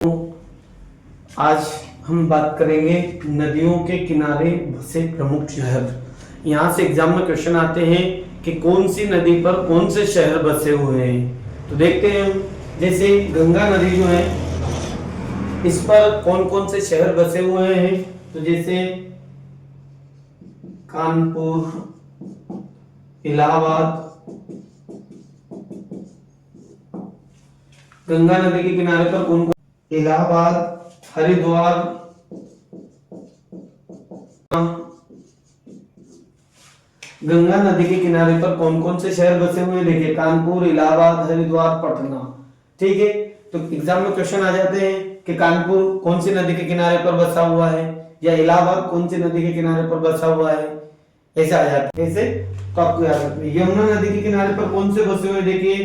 तो आज हम बात करेंगे नदियों के किनारे बसे प्रमुख शहर। यहाँ से एग्जाम में क्वेश्चन आते हैं कि कौन सी नदी पर कौन से शहर बसे हुए हैं। तो देखते हैं हम, जैसे गंगा नदी जो है इस पर कौन कौन से शहर बसे हुए हैं। तो जैसे कानपुर, इलाहाबाद। गंगा नदी के किनारे पर कौन कौन? इलाहाबाद, हरिद्वार, गंगा नदी के किनारे पर कौन कौन से शहर बसे हुए हैं? देखिए कानपुर, इलाहाबाद, हरिद्वार, पटना। ठीक है, तो एग्जाम में क्वेश्चन आ जाते हैं कि कानपुर कौन सी नदी के किनारे पर बसा हुआ है या इलाहाबाद कौन सी नदी के किनारे पर बसा हुआ है, ऐसा आ जाता है। ऐसे तो आपको याद रखना है। यमुना नदी के किनारे पर कौन से बसे हुए? देखिए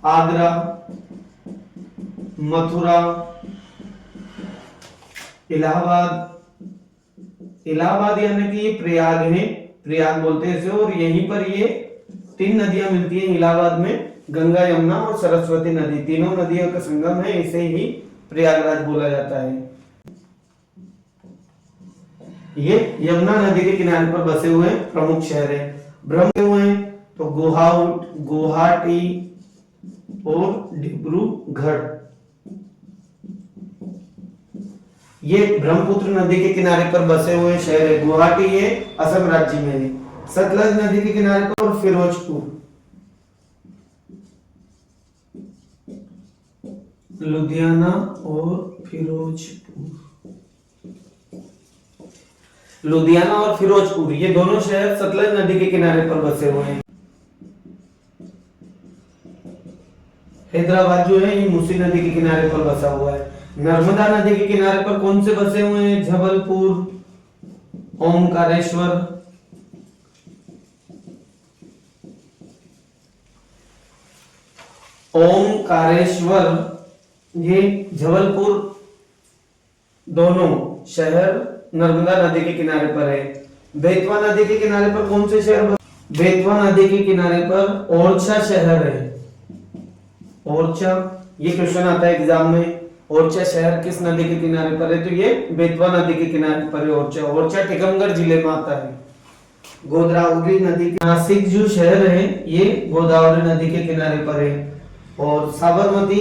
आगरा, मथुरा, इलाहाबाद यानी कि ये प्रयाग है, प्रयाग बोलते हैं इसे। और यहीं पर ये तीन नदियां मिलती हैं इलाहाबाद में, गंगा, यमुना और सरस्वती नदी। तीनों नदियों का संगम है, इसे ही प्रयागराज बोला जाता है। ये यमुना नदी के किनारे पर बसे हुए प्रमुख शहर है। ब्रह्म हुए हैं तो गुवाहाटी और डिब्रूगढ़। ये ब्रह्मपुत्र नदी के किनारे पर बसे हुए शहर है। गुवाहाटी ये असम राज्य में है। सतलज नदी के किनारे पर फिरोजपुर, लुधियाना और फिरोजपुर ये दोनों शहर सतलज नदी के किनारे पर बसे हुए हैं। हैदराबाद जो है ये मूसी नदी के किनारे पर बसा हुआ है। नर्मदा नदी के किनारे पर कौन से बसे हुए हैं? जबलपुर, ओमकारेश्वर, ये जबलपुर दोनों शहर नर्मदा नदी के किनारे पर है। बेतवा नदी के किनारे पर कौन से शहर? बेतवा नदी के किनारे पर ओरछा शहर है। ओरछा, ये क्वेश्चन आता है एग्जाम में। ओरछा शहर किस नदी के किनारे पर है? तो ये बेतवा नदी के किनारे पर है ओरछा टीकमगढ़ जिले में आता है। गोदावरी नदी के नासिक जो शहर है ये गोदावरी नदी के किनारे पर है। और साबरमती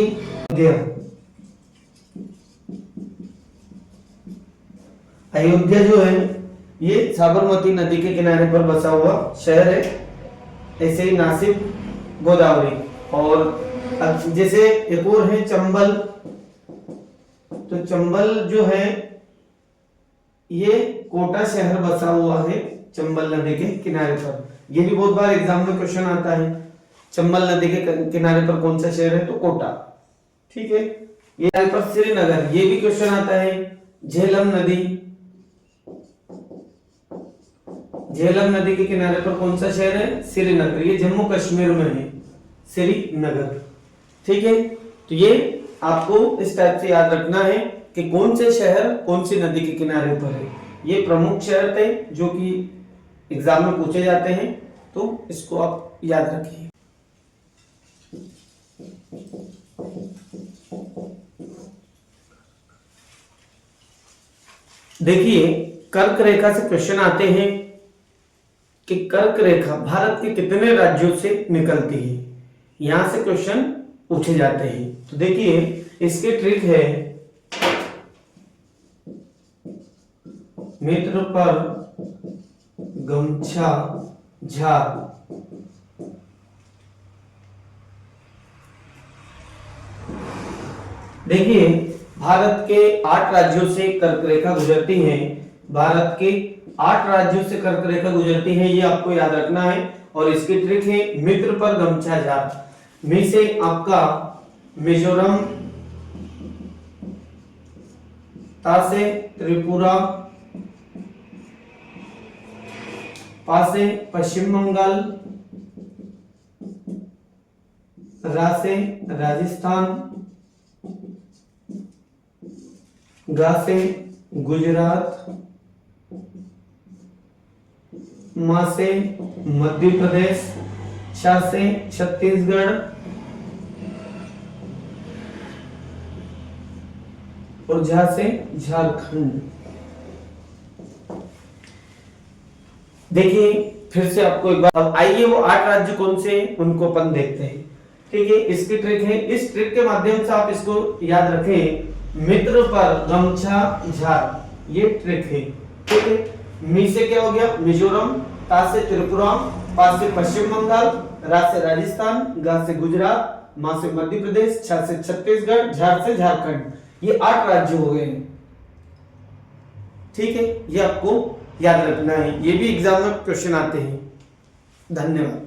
अयोध्या जो है ये साबरमती नदी के किनारे पर बसा हुआ शहर है। ऐसे ही नासिक, गोदावरी। और जैसे एक और है चंबल, तो चंबल जो है ये कोटा शहर बसा हुआ है चंबल नदी के किनारे पर। ये भी बहुत बार एग्जाम में क्वेश्चन आता है। चंबल नदी के किनारे पर कौन सा शहर है? तो कोटा। ठीक है, ये यहाँ पर श्रीनगर, ये भी क्वेश्चन आता है। झेलम नदी के किनारे पर कौन सा शहर है? श्रीनगर, ये जम्मू कश्मीर में है, श्रीनगर। ठीक है, तो ये आपको इस टाइप से याद रखना है कि कौन से शहर कौन सी नदी के किनारे पर है। ये प्रमुख शहर थे जो कि एग्जाम में पूछे जाते हैं, तो इसको आप याद रखिए। देखिए कर्क रेखा से क्वेश्चन आते हैं कि कर्क रेखा भारत के कितने राज्यों से निकलती है। यहां से क्वेश्चन पूछे जाते हैं। तो देखिए इसकी ट्रिक है, मित्र पर गमछा झार। देखिए भारत के 8 राज्यों से कर्क रेखा गुजरती है। भारत के 8 राज्यों से कर्क रेखा गुजरती है, ये आपको याद रखना है। और इसकी ट्रिक है मित्र पर गमछा झार। में से आपका मिजोरम, ता से त्रिपुरा, पा से पश्चिम बंगाल, रा से राजस्थान, गा से गुजरात, मा से मध्य प्रदेश, शा से छत्तीसगढ़, और झा से झारखंड। देखिए फिर से आपको एक बार, अब आइए वो 8 राज्य कौन से हैं उनको अपन देखते हैं। ठीक है, इसकी ट्रिक है, इस ट्रिक के माध्यम से आप इसको याद रखें, मित्र पर गमछा झार, ये ट्रिक है। ठीक है, मी से क्या हो गया मिजोरम, ता से त्रिपुरा, पा से पश्चिम बंगाल, रा से राजस्थान, गा से गुजरात, मा से मध्य प्रदेश, छा से छत्तीसगढ़, झार से झारखंड। ये 8 राज्य हो गए हैं। ठीक है, ये आपको याद रखना है, ये भी एग्जाम में क्वेश्चन आते हैं। धन्यवाद।